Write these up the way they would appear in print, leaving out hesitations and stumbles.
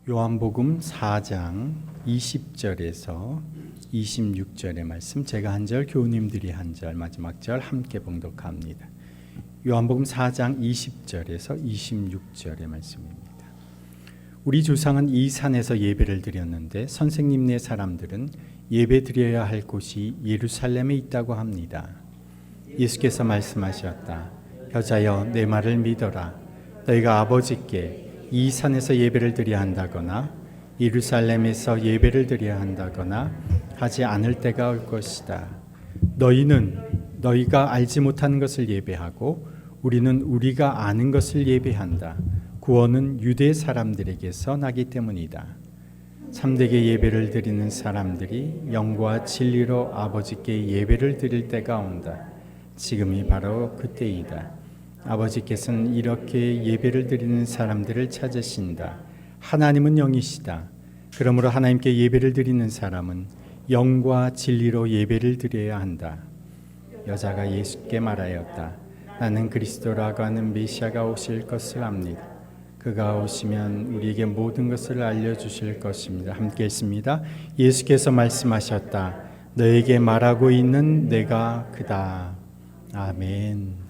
요한복음 4장 20절에서 26절의 말씀, 제가 한 절, 교우님들이 한 절, 마지막 절 함께 봉독합니다. 요한복음 4장 20절에서 26절의 말씀입니다. 우리 조상은 이 산에서 예배를 드렸는데 선생님네 사람들은 예배 드려야 할 곳이 예루살렘에 있다고 합니다. 예수께서 말씀하셨다. 여자여, 내 말을 믿어라. 너희가 아버지께 이 산에서 예배를 드려야 한다거나 예루살렘에서 예배를 드려야 한다거나 하지 않을 때가 올 것이다. 너희는 너희가 알지 못하는 것을 예배하고 우리는 우리가 아는 것을 예배한다. 구원은 유대 사람들에게서 나기 때문이다. 참되게 예배를 드리는 사람들이 영과 진리로 아버지께 예배를 드릴 때가 온다. 지금이 바로 그때이다. 아버지께서는 이렇게 예배를 드리는 사람들을 찾으신다. 하나님은 영이시다. 그러므로 하나님께 예배를 드리는 사람은 영과 진리로 예배를 드려야 한다. 여자가 예수께 말하였다. 나는 그리스도라고 하는 메시아가 오실 것을 압니다. 그가 오시면 우리에게 모든 것을 알려주실 것입니다. 함께 읽습니다. 예수께서 말씀하셨다. 너에게 말하고 있는 내가 그다. 아멘.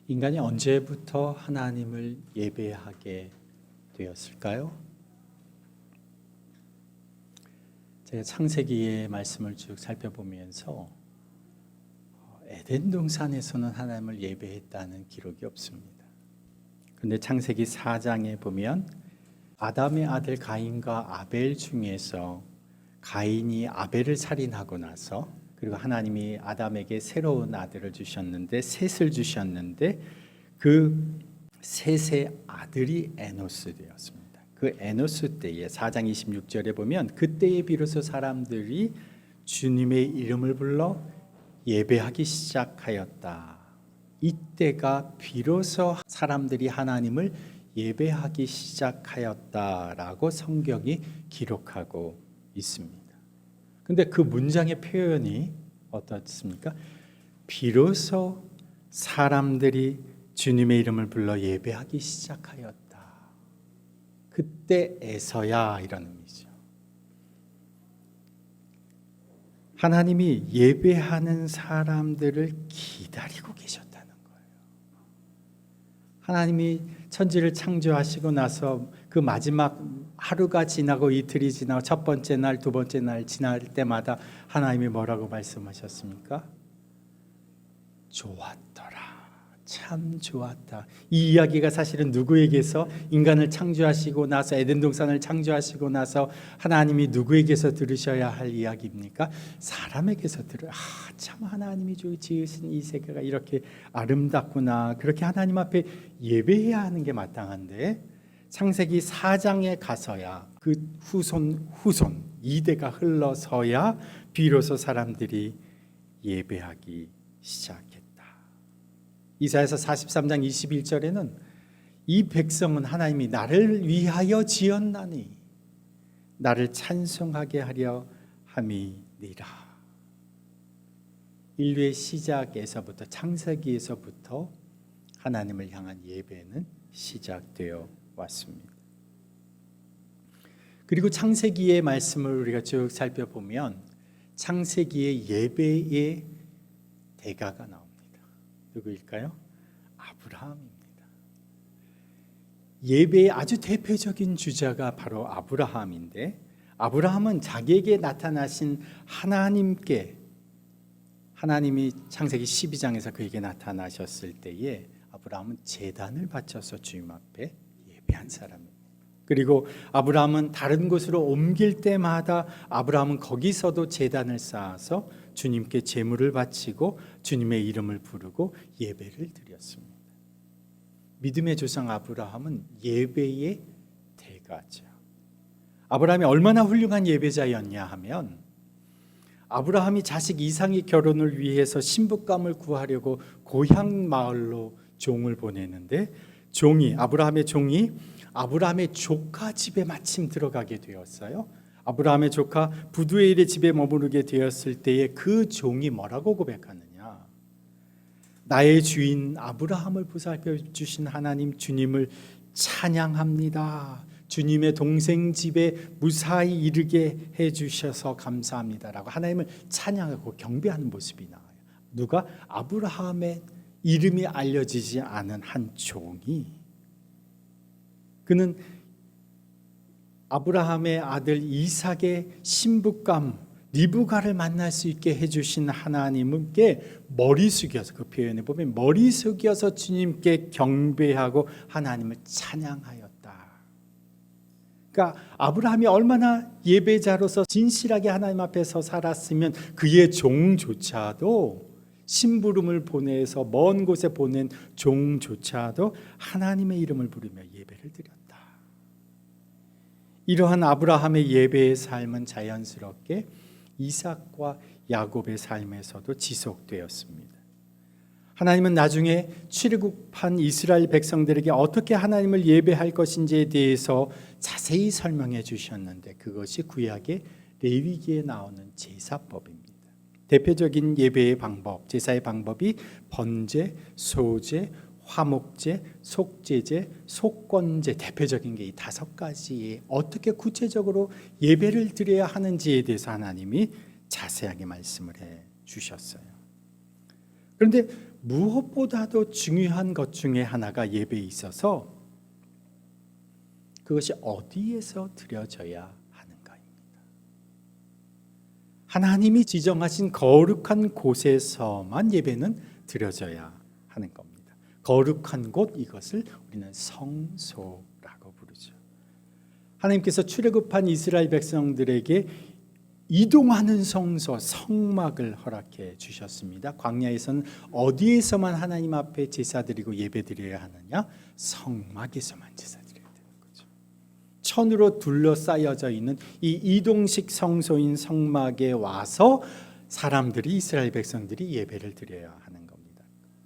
인간이 언제부터 하나님을 예배하게 되었을까요? 제가 창세기의 말씀을 쭉 살펴보면서 에덴 동산에서는 하나님을 예배했다는 기록이 없습니다. 그런데 창세기 4장에 보면 아담의 아들 가인과 아벨 중에서 가인이 아벨을 살인하고 나서, 그리고 하나님이 아담에게 새로운 아들을 주셨는데, 셋을 주셨는데 그 셋의 아들이 에노스 되었습니다. 그 에노스 때에 4장 26절에 보면 그때에 비로소 사람들이 주님의 이름을 불러 예배하기 시작하였다. 이때가 비로소 사람들이 하나님을 예배하기 시작하였다라고 성경이 기록하고 있습니다. 근데 그 문장의 표현이 어떻습니까? 비로소 사람들이 주님의 이름을 불러 예배하기 시작하였다. 그때에서야, 이런 의미죠. 하나님이 예배하는 사람들을 기다리고 계셨다는 거예요. 하나님이 천지를 창조하시고 나서 그 마지막 하루가 지나고 이틀이 지나고 첫 번째 날, 두 번째 날 지날 때마다 하나님이 뭐라고 말씀하셨습니까? 좋았더라. 참 좋았다. 이 이야기가 사실은 누구에게서, 인간을 창조하시고 나서, 에덴 동산을 창조하시고 나서 하나님이 누구에게서 들으셔야 할 이야기입니까? 사람에게서 참 하나님이 지으신 이 세계가 이렇게 아름답구나. 그렇게 하나님 앞에 예배해야 하는 게 마땅한데, 창세기 4장에 가서야 그 후손 2대가 흘러서야 비로소 사람들이 예배하기 시작했다. 이사야서 43장 21절에는 이 백성은 하나님이 나를 위하여 지었나니 나를 찬송하게 하려 함이니라. 인류의 시작에서부터, 창세기에서부터 하나님을 향한 예배는 시작되어 왔습니다. 그리고 창세기의 말씀을 우리가 쭉 살펴보면 창세기의 예배의 대가가 나옵니다. 누구일까요? 아브라함입니다. 예배의 아주 대표적인 주자가 바로 아브라함인데, 아브라함은 자기에게 나타나신 하나님께, 하나님이 창세기 12장에서 그에게 나타나셨을 때에 아브라함은 제단을 바쳐서 주님 앞에 예배한 사람입니다. 그리고 아브라함은 다른 곳으로 옮길 때마다 아브라함은 거기서도 제단을 쌓아서 주님께 제물을 바치고 주님의 이름을 부르고 예배를 드렸습니다. 믿음의 조상 아브라함은 예배의 대가죠. 아브라함이 얼마나 훌륭한 예배자였냐 하면, 아브라함이 자식 이삭의 결혼을 위해서 신부감을 구하려고 고향 마을로 종을 보내는데, 아브라함의 종이 아브라함의 조카 집에 마침 들어가게 되었어요. 아브라함의 조카 부두엘의 집에 머무르게 되었을 때에 그 종이 뭐라고 고백하느냐? 나의 주인 아브라함을 보살펴 주신 하나님, 주님을 찬양합니다. 주님의 동생 집에 무사히 이르게 해주셔서 감사합니다라고 하나님을 찬양하고 경배하는 모습이 나와요. 누가? 아브라함의 이름이 알려지지 않은 한 종이, 그는 아브라함의 아들 이삭의 신부감 리브가를 만날 수 있게 해주신 하나님께 머리 숙여서, 그 표현에 보면 머리 숙여서 주님께 경배하고 하나님을 찬양하였다. 그러니까 아브라함이 얼마나 예배자로서 진실하게 하나님 앞에서 살았으면 그의 종조차도, 심부름을 보내서 먼 곳에 보낸 종조차도 하나님의 이름을 부르며 예배를 드렸다. 이러한 아브라함의 예배의 삶은 자연스럽게 이삭과 야곱의 삶에서도 지속되었습니다. 하나님은 나중에 출애굽한 이스라엘 백성들에게 어떻게 하나님을 예배할 것인지에 대해서 자세히 설명해 주셨는데, 그것이 구약의 레위기에 나오는 제사법입니다. 대표적인 예배의 방법, 제사의 방법이 번제, 소제, 화목제, 속죄제, 속건제, 대표적인 게 이 5가지에 어떻게 구체적으로 예배를 드려야 하는지에 대해서 하나님이 자세하게 말씀을 해 주셨어요. 그런데 무엇보다도 중요한 것 중에 하나가 예배에 있어서 그것이 어디에서 드려져야 하는가입니다. 하나님이 지정하신 거룩한 곳에서만 예배는 드려져야 하는 겁니다. 거룩한 곳, 이것을 우리는 성소라고 부르죠. 하나님께서 출애굽한 이스라엘 백성들에게 이동하는 성소, 성막을 허락해 주셨습니다. 광야에서는 어디에서만 하나님 앞에 제사드리고 예배드려야 하느냐? 성막에서만 제사드려야 되는 거죠. 천으로 둘러싸여져 있는 이 이동식 성소인 성막에 와서 사람들이, 이스라엘 백성들이 예배를 드려야 하는 겁니다.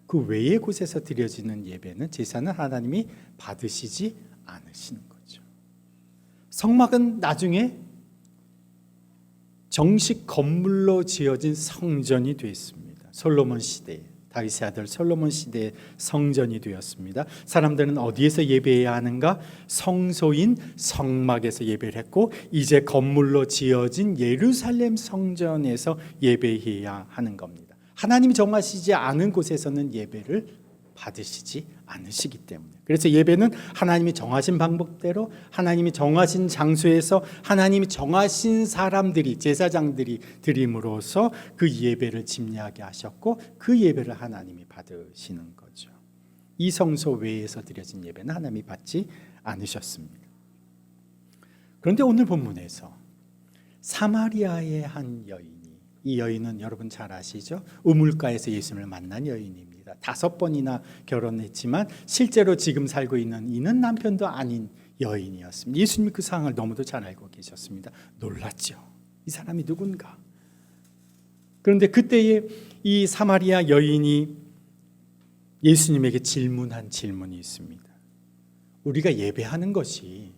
그 외의 곳에서 드려지는 예배는, 제사는 하나님이 받으시지 않으시는 거죠. 성막은 나중에 정식 건물로 지어진 성전이 되었습니다. 솔로몬 시대에, 다윗의 아들 솔로몬 시대에 성전이 되었습니다. 사람들은 어디에서 예배해야 하는가? 성소인 성막에서 예배를 했고, 이제 건물로 지어진 예루살렘 성전에서 예배해야 하는 겁니다. 하나님이 정하시지 않은 곳에서는 예배를 받으시지 않으시기 때문에, 그래서 예배는 하나님이 정하신 방법대로, 하나님이 정하신 장소에서 하나님이 정하신 사람들이, 제사장들이 드림으로써 그 예배를 집례하게 하셨고, 그 예배를 하나님이 받으시는 거죠. 이 성소 외에서 드려진 예배는 하나님이 받지 않으셨습니다. 그런데 오늘 본문에서 사마리아의 한 여인, 이 여인은 여러분 잘 아시죠? 우물가에서 예수님을 만난 여인입니다. 5번이나 결혼했지만 실제로 지금 살고 있는 이는 남편도 아닌 여인이었습니다. 예수님이 그 상황을 너무도 잘 알고 계셨습니다. 놀랐죠. 이 사람이 누군가? 그런데 그때에 이 사마리아 여인이 예수님에게 질문한 질문이 있습니다. 우리가 예배하는 것이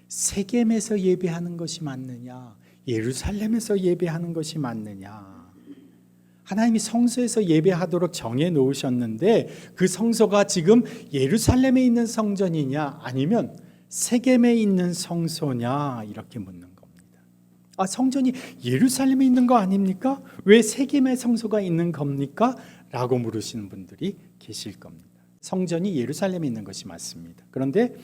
세겜에서 예배하는 것이 맞느냐, 예루살렘에서 예배하는 것이 맞느냐? 하나님이 성소에서 예배하도록 정해 놓으셨는데 그 성소가 지금 예루살렘에 있는 성전이냐, 아니면 세겜에 있는 성소냐, 이렇게 묻는 겁니다. 아, 성전이 예루살렘에 있는 거 아닙니까? 왜 세겜에 성소가 있는 겁니까? 라고 물으시는 분들이 계실 겁니다. 성전이 예루살렘에 있는 것이 맞습니다. 그런데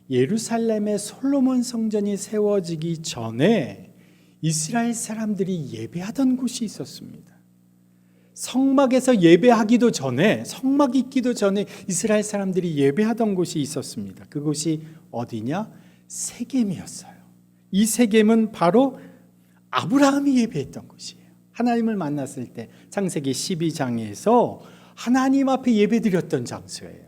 예루살렘의 솔로몬 성전이 세워지기 전에 이스라엘 사람들이 예배하던 곳이 있었습니다. 성막에서 예배하기도 전에, 성막이 있기도 전에 이스라엘 사람들이 예배하던 곳이 있었습니다. 그곳이 어디냐? 세겜이었어요. 이 세겜은 바로 아브라함이 예배했던 곳이에요. 하나님을 만났을 때 창세기 12장에서 하나님 앞에 예배드렸던 장소예요.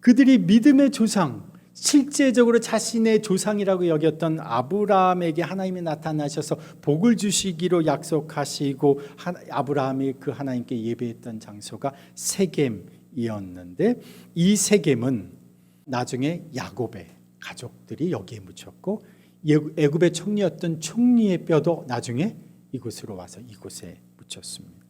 그들이 믿음의 조상, 실제적으로 자신의 조상이라고 여겼던 아브라함에게 하나님이 나타나셔서 복을 주시기로 약속하시고 아브라함이 그 하나님께 예배했던 장소가 세겜이었는데, 이 세겜은 나중에 야곱의 가족들이 여기에 묻혔고, 애굽의 총리였던 총리의 뼈도 나중에 이곳으로 와서 이곳에 묻혔습니다.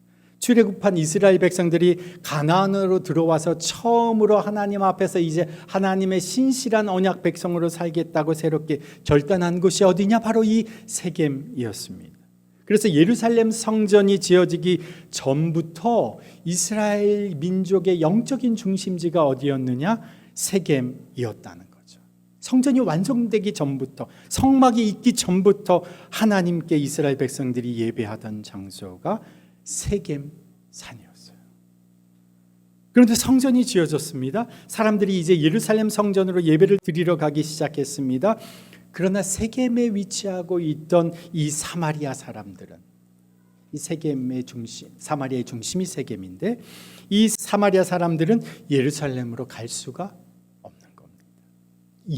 출애굽한 이스라엘 백성들이 가나안으로 들어와서 처음으로 하나님 앞에서 이제 하나님의 신실한 언약 백성으로 살겠다고 새롭게 결단한 곳이 어디냐? 바로 이 세겜이었습니다. 그래서 예루살렘 성전이 지어지기 전부터 이스라엘 민족의 영적인 중심지가 어디였느냐? 세겜이었다는 거죠. 성전이 완성되기 전부터, 성막이 있기 전부터 하나님께 이스라엘 백성들이 예배하던 장소가 세겜 산이었어요. 그런데 성전이 지어졌습니다. 사람들이 이제 예루살렘 성전으로 예배를 드리러 가기 시작했습니다. 그러나 세겜에 위치하고 있던 이 사마리아 사람들은, 이 세겜의 중심, 사마리아의 중심이 세겜인데, 이 사마리아 사람들은 예루살렘으로 갈 수가 없는 겁니다.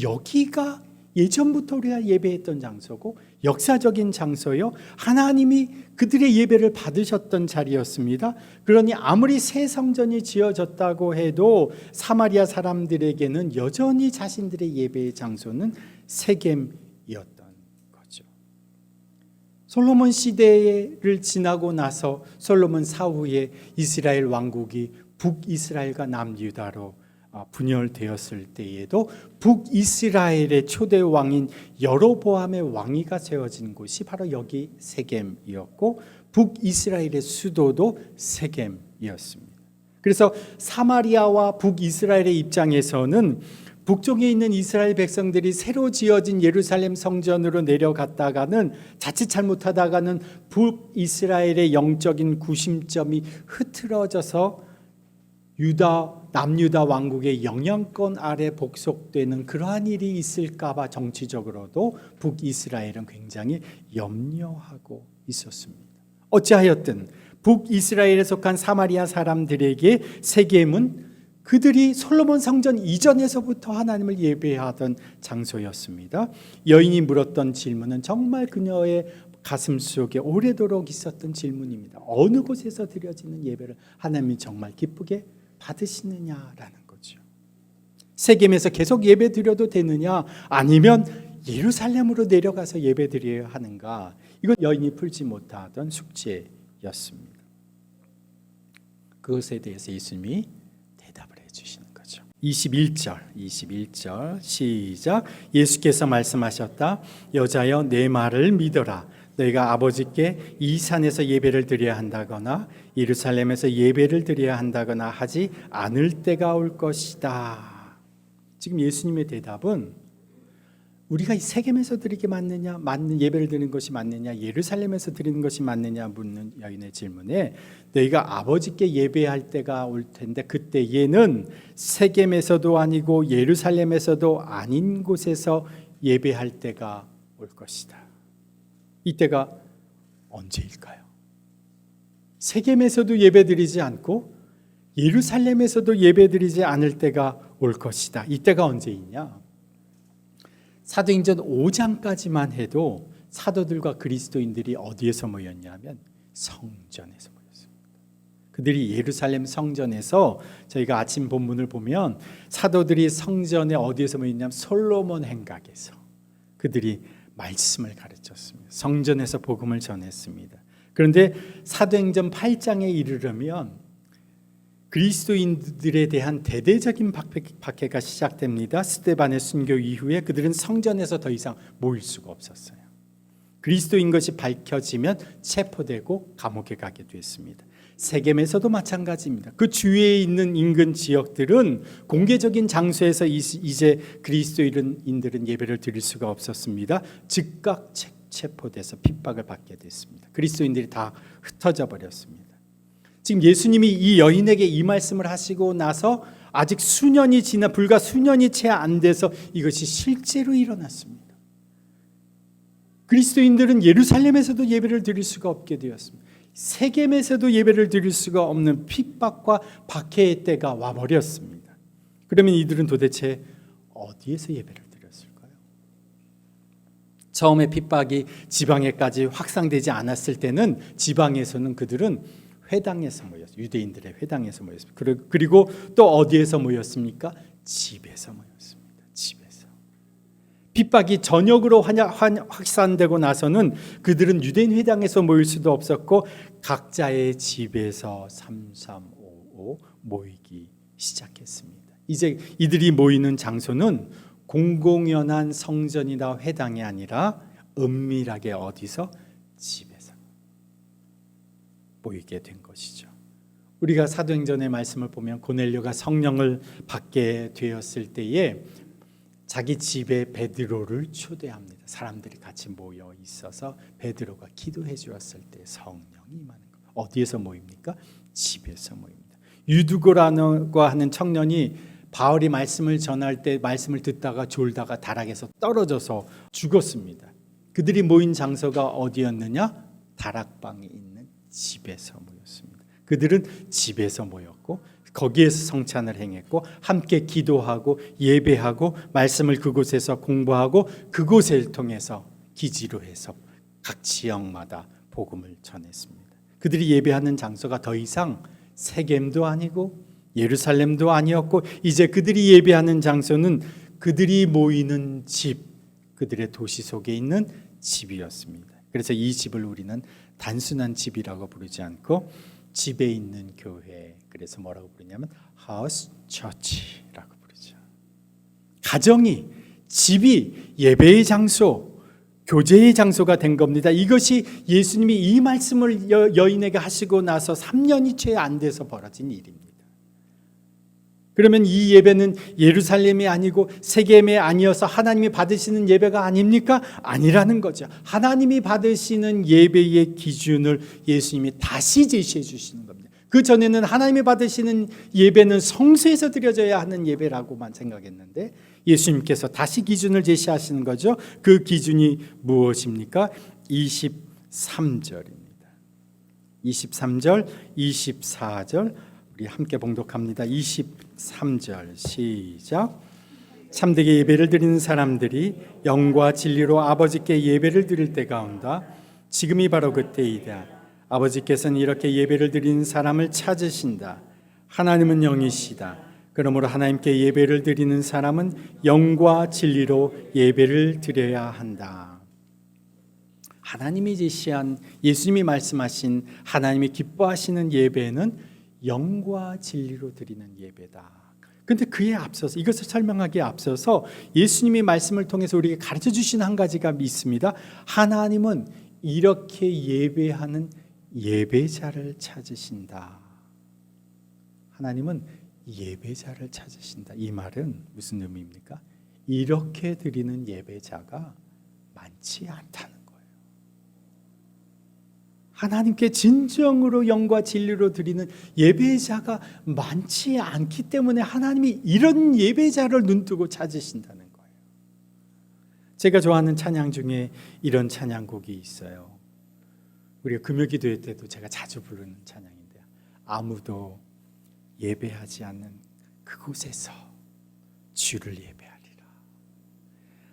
여기가 예전부터 우리가 예배했던 장소고 역사적인 장소요, 하나님이 그들의 예배를 받으셨던 자리였습니다. 그러니 아무리 새 성전이 지어졌다고 해도 사마리아 사람들에게는 여전히 자신들의 예배의 장소는 세겜이었던 거죠. 솔로몬 시대를 지나고 나서 솔로몬 사후에 이스라엘 왕국이 북이스라엘과 남유다로 분열되었을 때에도 북이스라엘의 초대 왕인 여로보암의 왕위가 세워진 곳이 바로 여기 세겜이었고, 북이스라엘의 수도도 세겜이었습니다. 그래서 사마리아와 북이스라엘의 입장에서는 북쪽에 있는 이스라엘 백성들이 새로 지어진 예루살렘 성전으로 내려갔다가는, 자칫 잘못하다가는 북이스라엘의 영적인 구심점이 흐트러져서 남유다 왕국의 영향권 아래 복속되는 그러한 일이 있을까 봐 정치적으로도 북이스라엘은 굉장히 염려하고 있었습니다. 어찌하였든 북이스라엘에 속한 사마리아 사람들에게 세겜은 그들이 솔로몬 성전 이전에서부터 하나님을 예배하던 장소였습니다. 여인이 물었던 질문은 정말 그녀의 가슴 속에 오래도록 있었던 질문입니다. 어느 곳에서 드려지는 예배를 하나님이 정말 기쁘게 받으시느냐라는 거죠. 세겜에서 계속 예배 드려도 되느냐, 아니면 예루살렘으로 내려가서 예배 드려야 하는가, 이건 여인이 풀지 못하던 숙제였습니다. 그것에 대해서 예수님이 대답을 해주시는 거죠. 21절 시작. 예수께서 말씀하셨다. 여자여, 내 말을 믿어라. 너희가 아버지께 이 산에서 예배를 드려야 한다거나 예루살렘에서 예배를 드려야 한다거나 하지 않을 때가 올 것이다. 지금 예수님의 대답은 우리가 이 세겜에서 드리게 맞느냐, 맞는 예배를 드리는 것이 맞느냐, 예루살렘에서 드리는 것이 맞느냐 묻는 여인의 질문에, 너희가 아버지께 예배할 때가 올 텐데 그때에는 세겜에서도 아니고 예루살렘에서도 아닌 곳에서 예배할 때가 올 것이다. 이때가 언제일까요? 세겜에서도 예배드리지 않고 예루살렘에서도 예배드리지 않을 때가 올 것이다. 이때가 언제이냐? 사도행전 5장까지만 해도 사도들과 그리스도인들이 어디에서 모였냐면 성전에서 모였습니다. 그들이 예루살렘 성전에서, 저희가 아침 본문을 보면 사도들이 성전에 어디에서 모였냐면 솔로몬 행각에서 그들이 말씀을 가르쳤습니다. 성전에서 복음을 전했습니다. 그런데 사도행전 8장에 이르려면 그리스도인들에 대한 대대적인 박해가 시작됩니다. 스데반의 순교 이후에 그들은 성전에서 더 이상 모일 수가 없었어요. 그리스도인 것이 밝혀지면 체포되고 감옥에 가게 됐습니다. 세겜에서도 마찬가지입니다. 그 주위에 있는 인근 지역들은 공개적인 장소에서 이제 그리스도인들은 예배를 드릴 수가 없었습니다. 즉각 체포돼서 핍박을 받게 됐습니다. 그리스도인들이 다 흩어져 버렸습니다. 지금 예수님이 이 여인에게 이 말씀을 하시고 나서 아직 수년이 지나, 불과 수년이 채 안 돼서 이것이 실제로 일어났습니다. 그리스도인들은 예루살렘에서도 예배를 드릴 수가 없게 되었습니다. 세겜에서도 예배를 드릴 수가 없는 핍박과 박해의 때가 와버렸습니다. 그러면 이들은 도대체 어디에서 예배를 드렸을까요? 처음에 핍박이 지방에까지 확산되지 않았을 때는 지방에서는 그들은 회당에서 모였습니다. 유대인들의 회당에서 모였습니다. 그리고 또 어디에서 모였습니까? 집에서 모였습니다. 집에서. 핍박이 전역으로 확산되고 나서는 그들은 유대인 회당에서 모일 수도 없었고 각자의 집에서 3355 모이기 시작했습니다. 이제 이들이 모이는 장소는 공공연한 성전이나 회당이 아니라 은밀하게 어디서? 집에서 모이게 된 것이죠. 우리가 사도행전의 말씀을 보면 고넬료가 성령을 받게 되었을 때에 자기 집에 베드로를 초대합니다. 사람들이 같이 모여 있어서 베드로가 기도해 주었을 때 성령이 임하는 것. 어디에서 모입니까? 집에서 모입니다. 유두고라고 하는 청년이 바울이 말씀을 전할 때 말씀을 듣다가 졸다가 다락에서 떨어져서 죽었습니다. 그들이 모인 장소가 어디였느냐? 다락방에 있는 집에서 모였습니다. 그들은 집에서 모였고 거기에서 성찬을 행했고 함께 기도하고 예배하고 말씀을 그곳에서 공부하고 그곳을 통해서 기지로 해서 각 지역마다 복음을 전했습니다. 그들이 예배하는 장소가 더 이상 세겜도 아니고 예루살렘도 아니었고 이제 그들이 예배하는 장소는 그들이 모이는 집, 그들의 도시 속에 있는 집이었습니다. 그래서 이 집을 우리는 단순한 집이라고 부르지 않고 집에 있는 교회, 그래서 뭐라고 부르냐면 하우스 처치라고 부르죠. 가정이, 집이 예배의 장소, 교제의 장소가 된 겁니다. 이것이 예수님이 이 말씀을 여인에게 하시고 나서 3년이 채 안 돼서 벌어진 일입니다. 그러면 이 예배는 예루살렘이 아니고 세겜이 아니어서 하나님이 받으시는 예배가 아닙니까? 아니라는 거죠. 하나님이 받으시는 예배의 기준을 예수님이 다시 제시해 주시는 겁니다. 그 전에는 하나님이 받으시는 예배는 성소에서 드려져야 하는 예배라고만 생각했는데 예수님께서 다시 기준을 제시하시는 거죠. 그 기준이 무엇입니까? 23절입니다. 23절, 24절 우리 함께 봉독합니다. 23절 시작. 참되게 예배를 드리는 사람들이 영과 진리로 아버지께 예배를 드릴 때가 온다. 지금이 바로 그때이다. 아버지께서는 이렇게 예배를 드리는 사람을 찾으신다. 하나님은 영이시다. 그러므로 하나님께 예배를 드리는 사람은 영과 진리로 예배를 드려야 한다. 하나님이 제시한, 예수님이 말씀하신 하나님이 기뻐하시는 예배는 영과 진리로 드리는 예배다. 그런데 그에 앞서서, 이것을 설명하기에 앞서서 예수님이 말씀을 통해서 우리에게 가르쳐 주신 한 가지가 있습니다. 하나님은 이렇게 예배하는 예배자를 찾으신다. 하나님은 예배자를 찾으신다. 이 말은 무슨 의미입니까? 이렇게 드리는 예배자가 많지 않다는 거예요. 하나님께 진정으로 영과 진리로 드리는 예배자가 많지 않기 때문에 하나님이 이런 예배자를 눈뜨고 찾으신다는 거예요. 제가 좋아하는 찬양 중에 이런 찬양곡이 있어요. 우리가 금요기도회 때도 제가 자주 부르는 찬양인데요. 아무도 예배하지 않는 그곳에서 주를 예배하리라.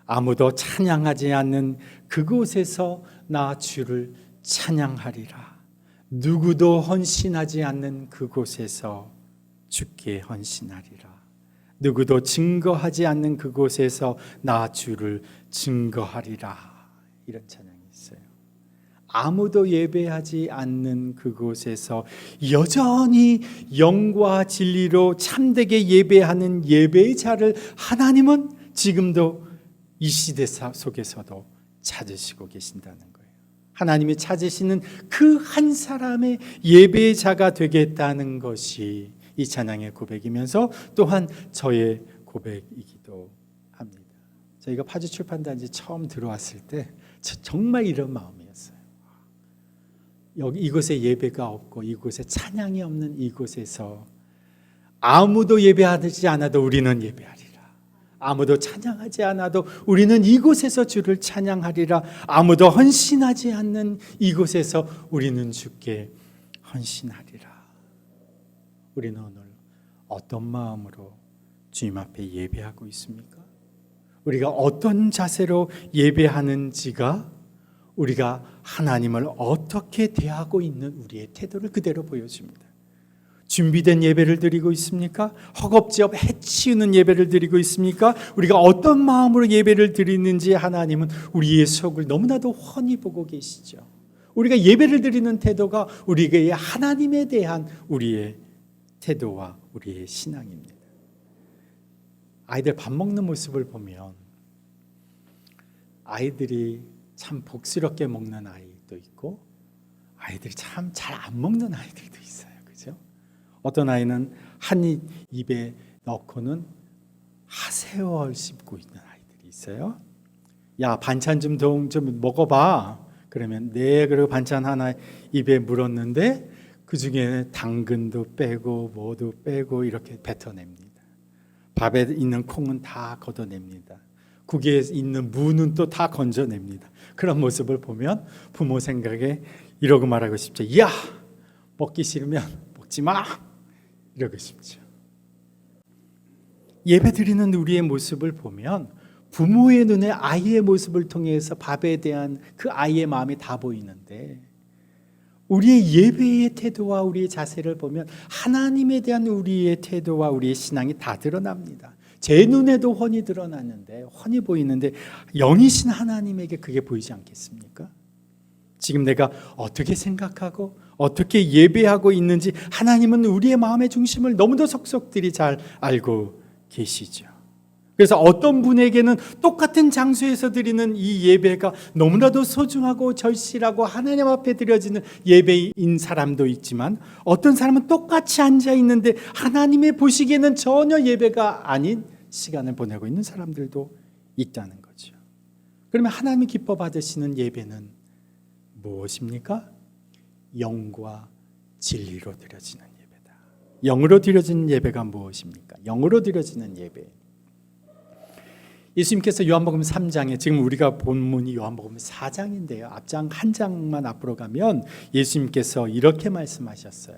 아무도 찬양하지 않는 그곳에서 나 주를 찬양하리라. 누구도 헌신하지 않는 그곳에서 주께 헌신하리라. 누구도 증거하지 않는 그곳에서 나 주를 증거하리라. 이런 찬양이 있어요. 아무도 예배하지 않는 그곳에서 여전히 영과 진리로 참되게 예배하는 예배자를 하나님은 지금도 이 시대 속에서도 찾으시고 계신다는 거예요. 하나님이 찾으시는 그 한 사람의 예배자가 되겠다는 것이 이 찬양의 고백이면서 또한 저의 고백이기도 합니다. 저희가 파주 출판단지 처음 들어왔을 때 정말 이런 마음이었어요. 여기 이곳에 예배가 없고 이곳에 찬양이 없는 이곳에서 아무도 예배하지 않아도 우리는 예배하리라. 아무도 찬양하지 않아도 우리는 이곳에서 주를 찬양하리라. 아무도 헌신하지 않는 이곳에서 우리는 주께 헌신하리라. 우리는 오늘 어떤 마음으로 주님 앞에 예배하고 있습니까? 우리가 어떤 자세로 예배하는지가 우리가 하나님을 어떻게 대하고 있는 우리의 태도를 그대로 보여줍니다. 준비된 예배를 드리고 있습니까? 허겁지겁 해치우는 예배를 드리고 있습니까? 우리가 어떤 마음으로 예배를 드리는지 하나님은 우리의 속을 너무나도 훤히 보고 계시죠. 우리가 예배를 드리는 태도가 우리의 하나님에 대한 우리의 태도와 우리의 신앙입니다. 아이들 밥 먹는 모습을 보면 아이들이 참 복스럽게 먹는 아이도 있고 아이들이 참 잘 안 먹는 아이들도 있어요. 그죠? 어떤 아이는 한 입에 넣고는 하세월 씹고 있는 아이들이 있어요. 야, 반찬 좀 먹어봐. 그러면 네, 그리고 반찬 하나 입에 물었는데 그 중에 당근도 빼고 뭐도 빼고 이렇게 뱉어냅니다. 밥에 있는 콩은 다 걷어냅니다. 국에 있는 무는 또 다 건져냅니다. 그런 모습을 보면 부모 생각에 이러고 말하고 싶죠. 야, 먹기 싫으면 먹지 마. 이러고 싶죠. 예배드리는 우리의 모습을 보면 부모의 눈에 아이의 모습을 통해서 밥에 대한 그 아이의 마음이 다 보이는데 우리의 예배의 태도와 우리의 자세를 보면 하나님에 대한 우리의 태도와 우리의 신앙이 다 드러납니다. 제 눈에도 훤히 드러나는데, 훤히 보이는데 영이신 하나님에게 그게 보이지 않겠습니까? 지금 내가 어떻게 생각하고 어떻게 예배하고 있는지 하나님은 우리의 마음의 중심을 너무도 속속들이 잘 알고 계시죠. 그래서 어떤 분에게는 똑같은 장소에서 드리는 이 예배가 너무나도 소중하고 절실하고 하나님 앞에 드려지는 예배인 사람도 있지만 어떤 사람은 똑같이 앉아 있는데 하나님의 보시기에는 전혀 예배가 아닌 시간을 보내고 있는 사람들도 있다는 거죠. 그러면 하나님이 기뻐 받으시는 예배는 무엇입니까? 영과 진리로 드려지는 예배다. 영으로 드려지는 예배가 무엇입니까? 영으로 드려지는 예배. 예수님께서 요한복음 3장에 지금 우리가 본문이 요한복음 4장인데요. 앞장 한 장만 앞으로 가면 예수님께서 이렇게 말씀하셨어요.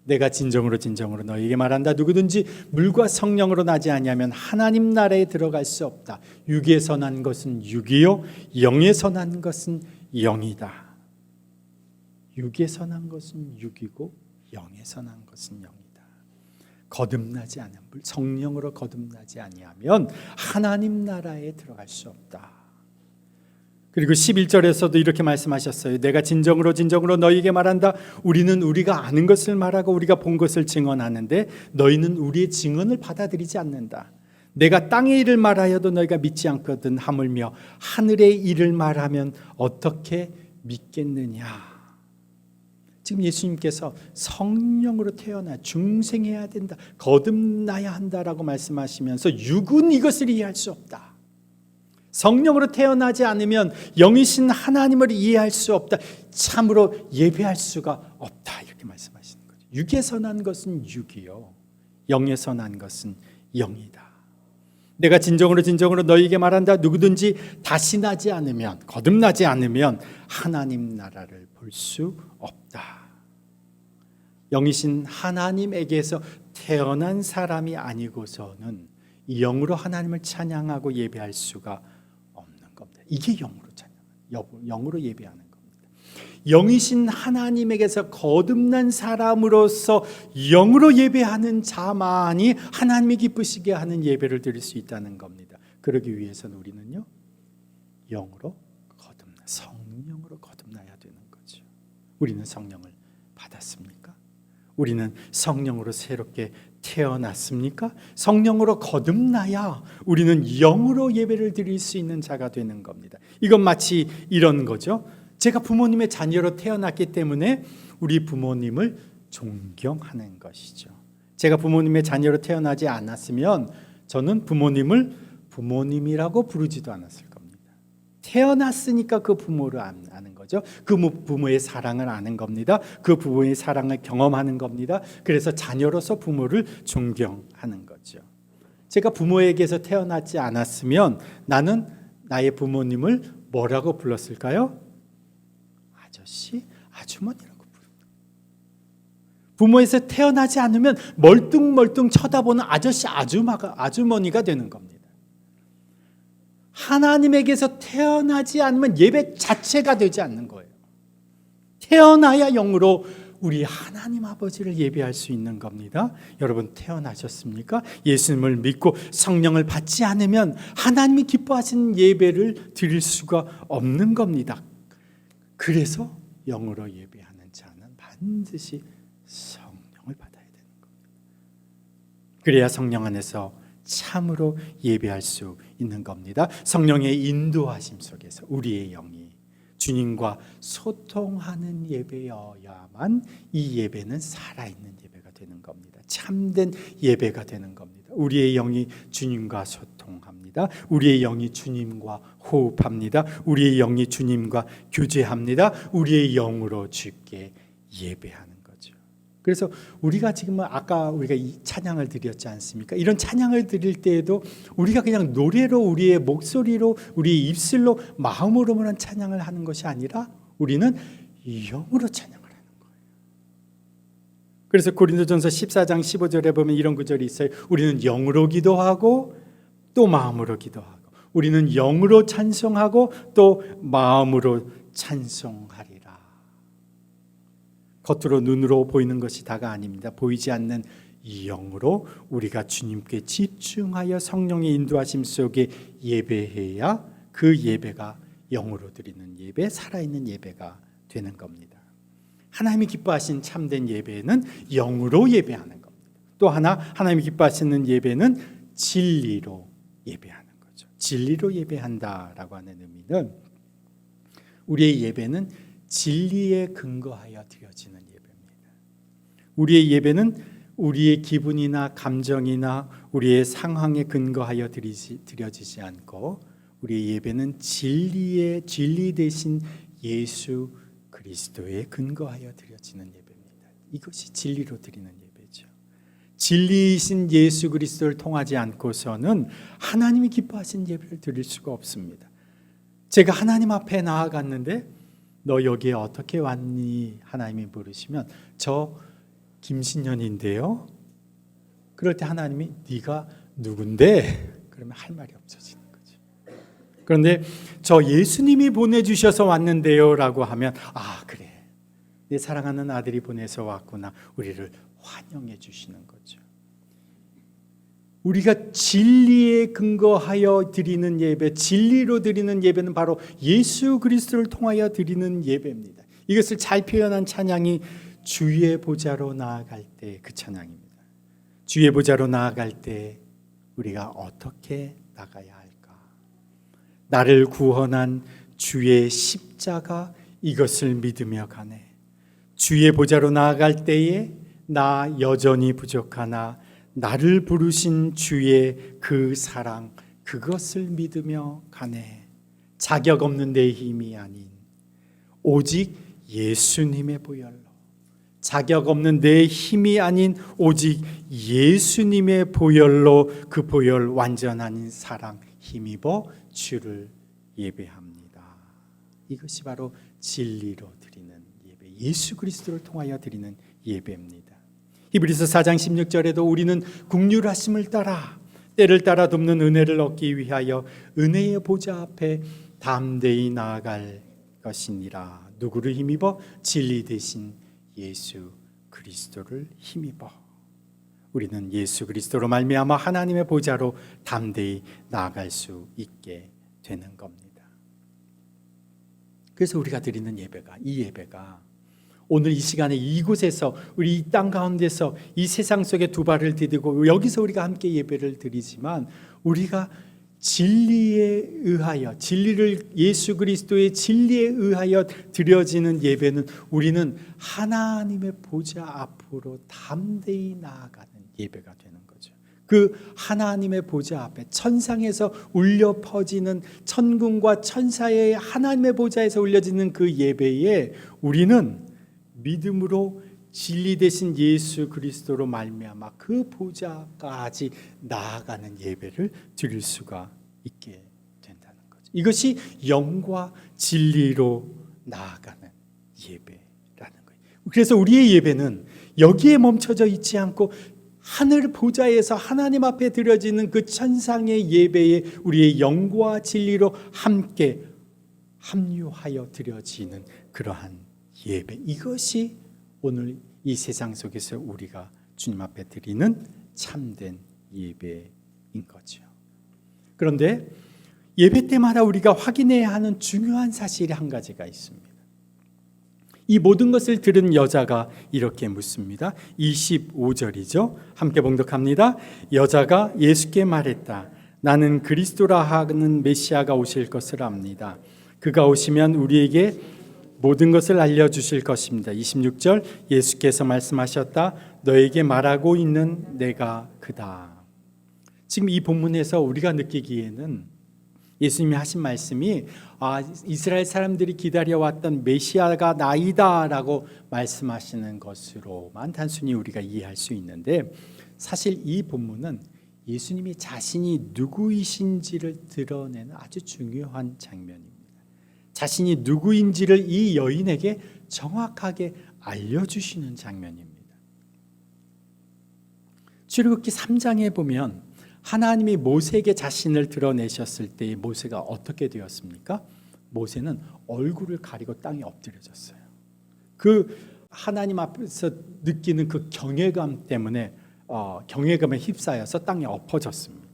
내가 진정으로 너희에게 말한다. 누구든지 물과 성령으로 나지 아니하면 하나님 나라에 들어갈 수 없다. 육에서 난 것은 육이요 영에서 난 것은 영이다. 육에서 난 것은 육이고 영에서 난 것은 영이다. 거듭나지 않은 성령으로 거듭나지 아니하면 하나님 나라에 들어갈 수 없다. 그리고 11절에서도 이렇게 말씀하셨어요. 내가 진정으로 너희에게 말한다. 우리는 우리가 아는 것을 말하고 우리가 본 것을 증언하는데 너희는 우리의 증언을 받아들이지 않는다. 내가 땅의 일을 말하여도 너희가 믿지 않거든. 하물며 하늘의 일을 말하면 어떻게 믿겠느냐. 지금 예수님께서 성령으로 태어나 중생해야 된다, 거듭나야 한다라고 말씀하시면서 육은 이것을 이해할 수 없다. 성령으로 태어나지 않으면 영이신 하나님을 이해할 수 없다. 참으로 예배할 수가 없다. 이렇게 말씀하시는 거죠. 육에서 난 것은 육이요 영에서 난 것은 영이다. 내가 진정으로 너희에게 말한다. 누구든지 다시 나지 않으면, 거듭나지 않으면 하나님 나라를 볼 수 없다. 영이신 하나님에게서 태어난 사람이 아니고서는 영으로 하나님을 찬양하고 예배할 수가 없는 겁니다. 이게 영으로 예배하는 겁니다. 영이신 하나님에게서 거듭난 사람으로서 영으로 예배하는 자만이 하나님이 기쁘시게 하는 예배를 드릴 수 있다는 겁니다. 그러기 위해서는 우리는요, 성령으로 거듭나야 되는 거죠. 우리는 성령을 받았습니까? 우리는 성령으로 새롭게 태어났습니까? 성령으로 거듭나야 우리는 영으로 예배를 드릴 수 있는 자가 되는 겁니다. 이건 마치 이런 거죠. 제가 부모님의 자녀로 태어났기 때문에 우리 부모님을 존경하는 것이죠. 제가 부모님의 자녀로 태어나지 않았으면 저는 부모님을 부모님이라고 부르지도 않았을 겁니다. 태어났으니까 그 부모를 아는 거죠. 그 부모의 사랑을 아는 겁니다. 그 부모의 사랑을 경험하는 겁니다. 그래서 자녀로서 부모를 존경하는 거죠. 제가 부모에게서 태어나지 않았으면 나는 나의 부모님을 뭐라고 불렀을까요? 아저씨, 아주머니라고 부릅니다. 부모에서 태어나지 않으면 멀뚱멀뚱 쳐다보는 아저씨, 아주머니가 되는 겁니다. 하나님에게서 태어나지 않으면 예배 자체가 되지 않는 거예요. 태어나야 영으로 우리 하나님 아버지를 예배할 수 있는 겁니다. 여러분 태어나셨습니까? 예수님을 믿고 성령을 받지 않으면 하나님이 기뻐하시는 예배를 드릴 수가 없는 겁니다. 그래서 영으로 예배하는 자는 반드시 성령을 받아야 되는 겁니다. 그래야 성령 안에서 참으로 예배할 수 있는 겁니다. 성령의 인도하심 속에서 우리의 영이 주님과 소통하는 예배여야만 이 예배는 살아있는 예배가 되는 겁니다. 참된 예배가 되는 겁니다. 우리의 영이 주님과 소통합니다. 우리의 영이 주님과 호흡합니다. 우리의 영이 주님과 교제합니다. 우리의 영으로 주께 예배하는 거죠. 그래서 우리가 지금 아까 우리가 이 찬양을 드렸지 않습니까? 이런 찬양을 드릴 때에도 우리가 그냥 노래로 우리의 목소리로 우리의 입술로 마음으로만 찬양을 하는 것이 아니라 우리는 영으로 찬양을 하는 거예요. 그래서 고린도전서 14장 15절에 보면 이런 구절이 있어요. 우리는 영으로 기도하고 또 마음으로 기도하고 우리는 영으로 찬송하고 또 마음으로 찬송하리라. 겉으로 눈으로 보이는 것이 다가 아닙니다. 보이지 않는 이 영으로 우리가 주님께 집중하여 성령의 인도하심 속에 예배해야 그 예배가 영으로 드리는 예배, 살아있는 예배가 되는 겁니다. 하나님이 기뻐하신 참된 예배는 영으로 예배하는 겁니다. 또 하나 하나님이 기뻐하시는 예배는 진리로 예배하는 거죠. 진리로 예배한다라고 하는 의미는 우리의 예배는 진리에 근거하여 드려지는 예배입니다. 우리의 예배는 우리의 기분이나 감정이나 우리의 상황에 근거하여 드려지지 않고 우리의 예배는 진리 대신 예수 그리스도에 근거하여 드려지는 예배입니다. 이것이 진리로 드리는 예배죠. 진리이신 예수 그리스도를 통하지 않고서는 하나님이 기뻐하신 예배를 드릴 수가 없습니다. 제가 하나님 앞에 나아갔는데 너 여기에 어떻게 왔니? 하나님이 물으시면 저 김신년인데요. 그럴 때 하나님이 네가 누군데? 그러면 할 말이 없어지는 거죠. 그런데 저 예수님이 보내주셔서 왔는데요 라고 하면 아 그래 내 사랑하는 아들이 보내서 왔구나. 우리를 환영해 주시는 거죠. 우리가 진리에 근거하여 드리는 예배, 진리로 드리는 예배는 바로 예수 그리스도를 통하여 드리는 예배입니다. 이것을 잘 표현한 찬양이 주의 보좌로 나아갈 때 그 찬양입니다. 주의 보좌로 나아갈 때 우리가 어떻게 나가야 할까? 나를 구원한 주의 십자가 이것을 믿으며 가네. 주의 보좌로 나아갈 때에 나 여전히 부족하나 나를 부르신 주의 그 사랑 그것을 믿으며 가네. 자격 없는 내 힘이 아닌 오직 예수님의 보혈로, 자격 없는 내 힘이 아닌 오직 예수님의 보혈로 그 보혈 완전한 사랑 힘입어 주를 예배합니다. 이것이 바로 진리로 드리는 예배, 예수 그리스도를 통하여 드리는 예배입니다. 히브리서 4장 16절에도 우리는 긍휼하심을 따라 때를 따라 돕는 은혜를 얻기 위하여 은혜의 보좌 앞에 담대히 나아갈 것이니라. 누구를 힘입어? 진리 대신 예수 그리스도를 힘입어 우리는 예수 그리스도로 말미암아 하나님의 보좌로 담대히 나아갈 수 있게 되는 겁니다. 그래서 우리가 드리는 예배가, 이 예배가 오늘 이 시간에 이곳에서 우리 이 땅 가운데서 이 세상 속에 두 발을 디디고 여기서 우리가 함께 예배를 드리지만 우리가 진리에 의하여, 진리를 예수 그리스도의 진리에 의하여 드려지는 예배는 우리는 하나님의 보좌 앞으로 담대히 나아가는 예배가 되는 거죠. 그 하나님의 보좌 앞에 천상에서 울려 퍼지는 천군과 천사의 하나님의 보좌에서 울려지는 그 예배에 우리는 믿음으로 진리 대신 예수 그리스도로 말미암아 그 보좌까지 나아가는 예배를 드릴 수가 있게 된다는 거죠. 이것이 영과 진리로 나아가는 예배라는 거예요. 그래서 우리의 예배는 여기에 멈춰져 있지 않고 하늘 보좌에서 하나님 앞에 드려지는 그 천상의 예배에 우리의 영과 진리로 함께 합류하여 드려지는 그러한 예배, 이것이 오늘 이 세상 속에서 우리가 주님 앞에 드리는 참된 예배인 거죠. 그런데 예배 때마다 우리가 확인해야 하는 중요한 사실이 한 가지가 있습니다. 이 모든 것을 들은 여자가 이렇게 묻습니다. 25절이죠. 함께 봉독합니다. 여자가 예수께 말했다. 나는 그리스도라 하는 메시아가 오실 것을 압니다. 그가 오시면 우리에게 모든 것을 알려주실 것입니다. 26절 예수께서 말씀하셨다. 너에게 말하고 있는 내가 그다. 지금 이 본문에서 우리가 느끼기에는 예수님이 하신 말씀이 이스라엘 사람들이 기다려왔던 메시아가 나이다 라고 말씀하시는 것으로만 단순히 우리가 이해할 수 있는데, 사실 이 본문은 예수님이 자신이 누구이신지를 드러내는 아주 중요한 장면입니다. 자신이 누구인지를 이 여인에게 정확하게 알려주시는 장면입니다. 출애굽기 3장에 보면 하나님이 모세에게 자신을 드러내셨을 때 모세가 어떻게 되었습니까? 모세는 얼굴을 가리고 땅에 엎드려졌어요. 그 하나님 앞에서 느끼는 그 경외감 때문에 경외감에 휩싸여서 땅에 엎어졌습니다.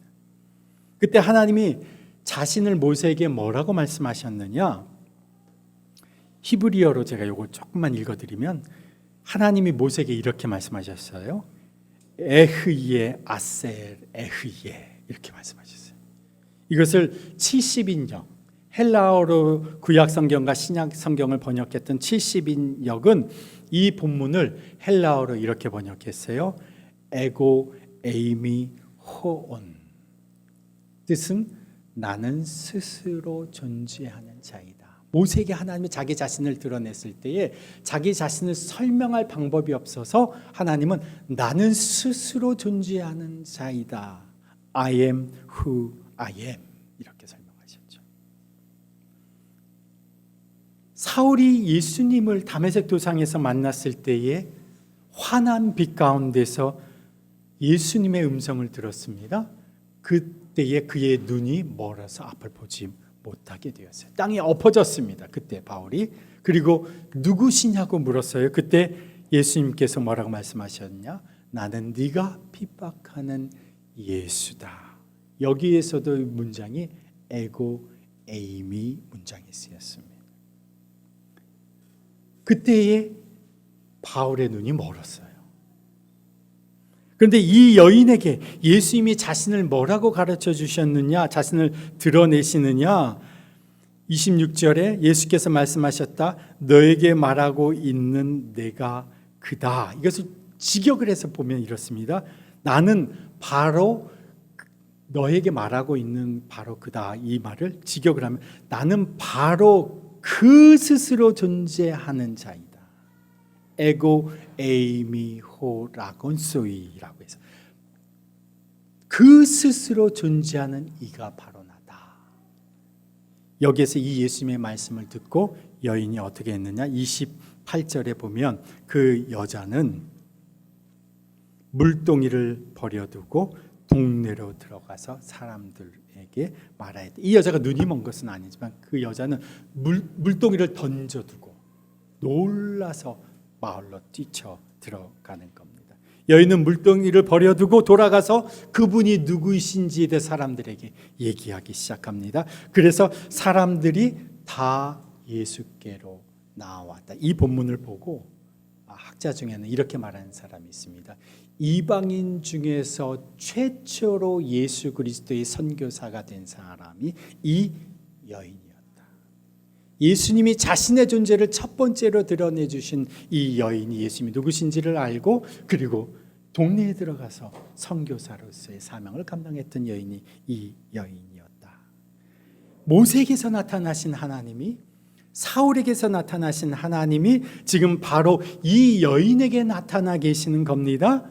그때 하나님이 자신을 모세에게 뭐라고 말씀하셨느냐? 히브리어로 제가 이거 조금만 읽어드리면 하나님이 모세에게 이렇게 말씀하셨어요. 에흐예 아셀 에흐예 이렇게 말씀하셨어요. 이것을 70인역 헬라어로 구약 성경과 신약 성경을 번역했던 70인역은 이 본문을 헬라어로 이렇게 번역했어요. 에고 에이미 호온. 뜻은 나는 스스로 존재하는 자이다. 모세에게 하나님이 자기 자신을 드러냈을 때에 자기 자신을 설명할 방법이 없어서 하나님은 나는 스스로 존재하는 자이다. I am who I am 이렇게 설명하셨죠. 사울이 예수님을 다메섹 도상에서 만났을 때에 환한 빛 가운데서 예수님의 음성을 들었습니다. 그때에 그의 눈이 멀어서 앞을 보지 못하게 되었어요. 땅에 엎어졌습니다. 그때 바울이. 그리고 누구시냐고 물었어요. 그때 예수님께서 뭐라고 말씀하셨냐? 나는 네가 핍박하는 예수다. 여기에서도 문장이 에고 에이미 문장이 쓰였습니다. 그때에 바울의 눈이 멀었어요. 그런데 이 여인에게 예수님이 자신을 뭐라고 가르쳐 주셨느냐, 자신을 드러내시느냐, 26절에 예수께서 말씀하셨다. 너에게 말하고 있는 내가 그다. 이것을 직역을 해서 보면 이렇습니다. 나는 바로 너에게 말하고 있는 바로 그다. 이 말을 직역을 하면 나는 바로 그 스스로 존재하는 자이다. 에고 에이미 호라곤소이라고 해서 그 스스로 존재하는 이가 바로 나다. 여기에서 이 예수님의 말씀을 듣고 여인이 어떻게 했느냐? 28절에 보면 그 여자는 물동이를 버려두고 동네로 들어가서 사람들에게 말하였다. 이 여자가 눈이 먼 것은 아니지만 그 여자는 물동이를 던져두고 놀라서 마을로 뛰쳐 들어가는 겁니다. 여인은 물동이를 버려두고 돌아가서 그분이 누구이신지에 대해 사람들에게 얘기하기 시작합니다. 그래서 사람들이 다 예수께로 나왔다. 이 본문을 보고 학자 중에는 이렇게 말하는 사람이 있습니다. 이방인 중에서 최초로 예수 그리스도의 선교사가 된 사람이 이 여인이었다. 예수님이 자신의 존재를 첫 번째로 드러내 주신 이 여인이 예수님이 누구신지를 알고 그리고 동네에 들어가서 선교사로서의 사명을 감당했던 여인이 이 여인이었다. 모세에게서 나타나신 하나님이, 사울에게서 나타나신 하나님이 지금 바로 이 여인에게 나타나 계시는 겁니다.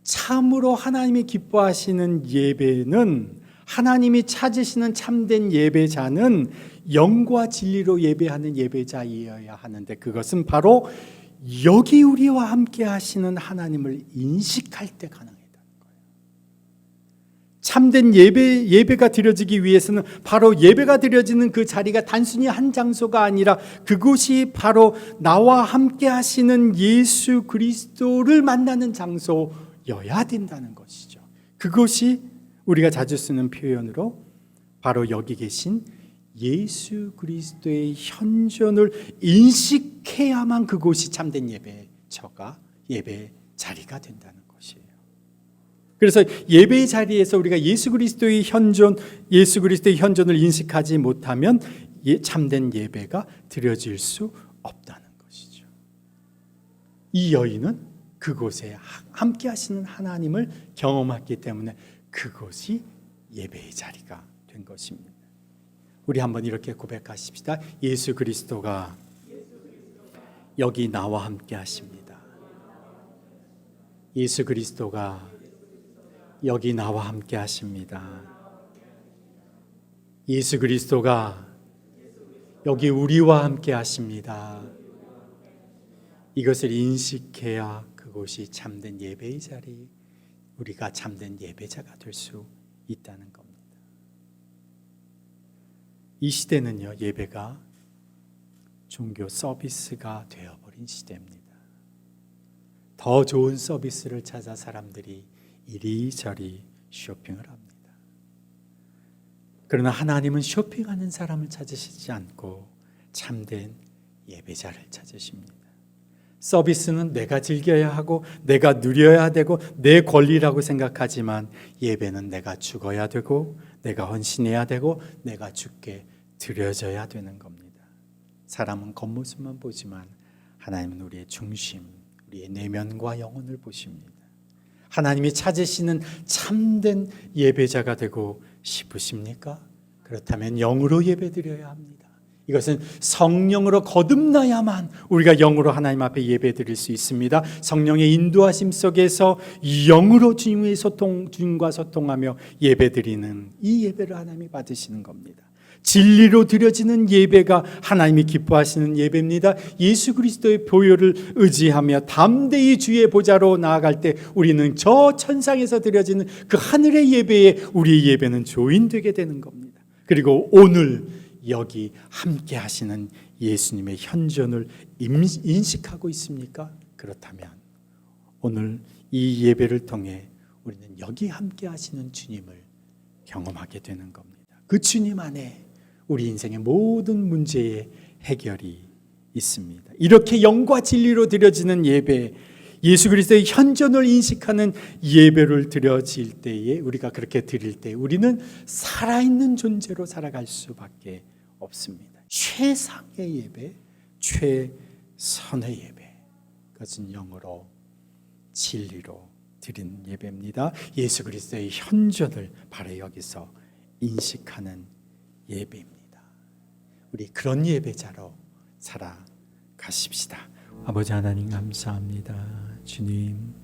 참으로 하나님이 기뻐하시는 예배는, 하나님이 찾으시는 참된 예배자는 영과 진리로 예배하는 예배자이어야 하는데, 그것은 바로 여기 우리와 함께 하시는 하나님을 인식할 때 가능하다는 거예요. 참된 예배가 드려지기 위해서는 바로 예배가 드려지는 그 자리가 단순히 한 장소가 아니라 그곳이 바로 나와 함께 하시는 예수 그리스도를 만나는 장소여야 된다는 것이죠. 그것이 우리가 자주 쓰는 표현으로 바로 여기 계신 예수 그리스도의 현존을 인식해야만 그곳이 참된 예배처가 예배 자리가 된다는 것이에요. 그래서 예배의 자리에서 우리가 예수 그리스도의 현존을 인식하지 못하면 참된 예배가 드려질 수 없다는 것이죠. 이 여인은 그곳에 함께 하시는 하나님을 경험했기 때문에 그곳이 예배의 자리가 된 것입니다. 우리 한번 이렇게 고백하십시다. 예수 그리스도가 여기 나와 함께 하십니다. 예수 그리스도가 여기 나와 함께 하십니다. 예수 그리스도가 여기 우리와 함께 하십니다. 이것을 인식해야 그곳이 참된 예배의 자리, 우리가 참된 예배자가 될 수 있다는 겁니다. 이 시대는요, 예배가 종교 서비스가 되어버린 시대입니다. 더 좋은 서비스를 찾아 사람들이 이리저리 쇼핑을 합니다. 그러나 하나님은 쇼핑하는 사람을 찾으시지 않고 참된 예배자를 찾으십니다. 서비스는 내가 즐겨야 하고 내가 누려야 되고 내 권리라고 생각하지만 예배는 내가 죽어야 되고 내가 헌신해야 되고 내가 주께 드려져야 되는 겁니다. 사람은 겉모습만 보지만 하나님은 우리의 중심, 우리의 내면과 영혼을 보십니다. 하나님이 찾으시는 참된 예배자가 되고 싶으십니까? 그렇다면 영으로 예배드려야 합니다. 이것은 성령으로 거듭나야만 우리가 영으로 하나님 앞에 예배드릴 수 있습니다. 성령의 인도하심 속에서 영으로 주님과 소통하며 예배드리는 이 예배를 하나님이 받으시는 겁니다. 진리로 드려지는 예배가 하나님이 기뻐하시는 예배입니다. 예수 그리스도의 보혈을 의지하며 담대히 주의 보좌로 나아갈 때 우리는 저 천상에서 드려지는 그 하늘의 예배에 우리의 예배는 조인되게 되는 겁니다. 그리고 오늘 여기 함께 하시는 예수님의 현존을 인식하고 있습니까? 그렇다면 오늘 이 예배를 통해 우리는 여기 함께 하시는 주님을 경험하게 되는 겁니다. 그 주님 안에 우리 인생의 모든 문제의 해결이 있습니다. 이렇게 영과 진리로 드려지는 예배, 예수 그리스도의 현존을 인식하는 예배를 드려질 때에 우리가 그렇게 드릴 때 우리는 살아있는 존재로 살아갈 수밖에 없습니다. 최상의 예배, 최선의 예배, 그것은 영으로 진리로 드린 예배입니다. 예수 그리스도의 현존을 바로 여기서 인식하는 예배입니다. 우리 그런 예배자로 살아가십시다. 아버지 하나님 감사합니다. 주님,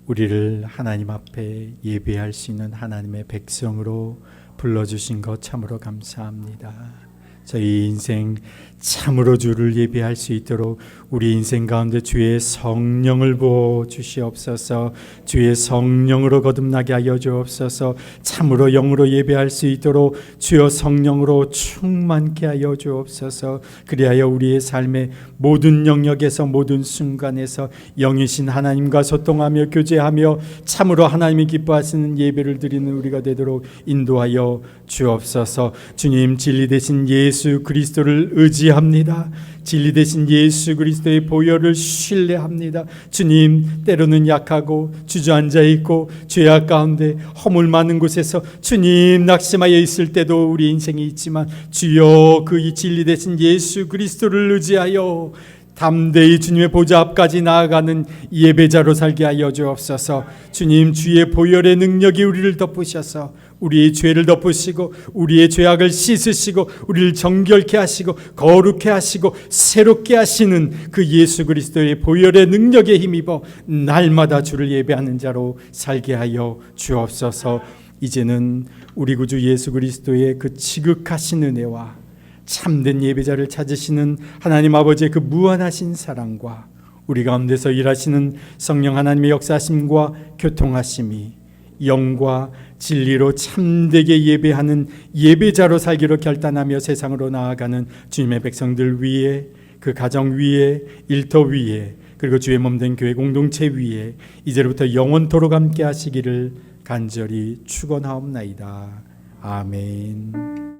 우리를 하나님 앞에 예배할 수 있는 하나님의 백성으로 불러주신 것 참으로 감사합니다. 저희 인생 참으로 주를 예배할 수 있도록 우리 인생 가운데 주의 성령을 부어 주시옵소서. 주의 성령으로 거듭나게 하여 주옵소서. 참으로 영으로 예배할 수 있도록 주여 성령으로 충만케 하여 주옵소서. 그리하여 우리의 삶의 모든 영역에서 모든 순간에서 영이신 하나님과 소통하며 교제하며 참으로 하나님이 기뻐하시는 예배를 드리는 우리가 되도록 인도하여 주옵소서. 주님, 진리 되신 예수 그리스도를 의지합니다. 진리 되신 예수 그리스도의 보혈을 신뢰합니다. 주님, 때로는 약하고 주저앉아 있고 죄악 가운데 허물 많은 곳에서 주님 낙심하여 있을 때도 우리 인생이 있지만 주여 그 진리 되신 예수 그리스도를 의지하여 담대히 주님의 보좌 앞까지 나아가는 예배자로 살게 하여 주옵소서. 주님, 주의 보혈의 능력이 우리를 덮으셔서 우리의 죄를 덮으시고 우리의 죄악을 씻으시고 우리를 정결케 하시고 거룩케 하시고 새롭게 하시는 그 예수 그리스도의 보혈의 능력에 힘입어 날마다 주를 예배하는 자로 살게 하여 주옵소서. 이제는 우리 구주 예수 그리스도의 그 지극하신 은혜와 참된 예배자를 찾으시는 하나님 아버지의 그 무한하신 사랑과 우리 가운데서 일하시는 성령 하나님의 역사하심과 교통하심이 영과 진리로 참되게 예배하는 예배자로 살기로 결단하며 세상으로 나아가는 주님의 백성들 위에, 그 가정 위에, 일터 위에, 그리고 주의 몸된 교회 공동체 위에 이제부터 영원토록 함께 하시기를 간절히 축원하옵나이다. 아멘.